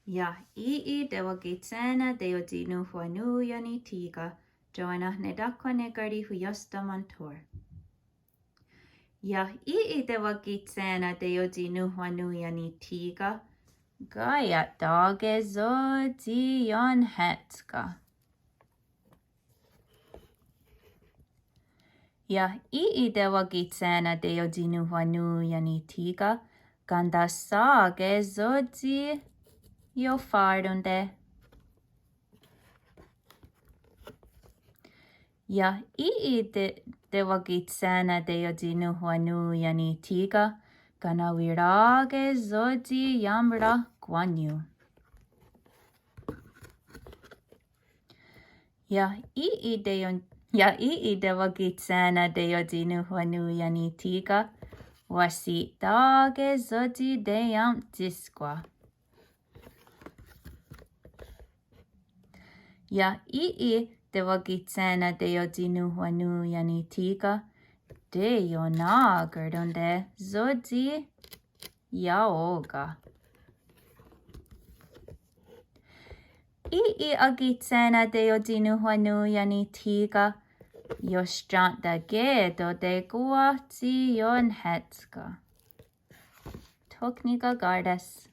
Ja ii Tewakitshé Teiotsinonhwanón iani tiga, Joanna nedakwane Karihwiióstha Montour. Ja ii Tewakitshé Teiotsinonhwanón iani tiga, Gaya dage zodi yon hetska. Ja ii Tewakitshé Teiotsinonhwanón iani tiga, Ganda sage zodi jo fardonde. Ja ii Tewakitshé Teiotsinonhwanón iani tiga, Gana wirage zodi yambra guanyu. Ja ii Tewakitshé Teiotsinonhwanón iani tiga, Wasi dage zodi deyam disqua. Ja ii Tewakitshé Teiotsinonhwanón iani tiga, Deyo na gerdonde zodi yaoga. Ii agitshé Teiotsinonhwanón iani tiga, Yostranta gedo de guati yon hetska. Tokniga gardas.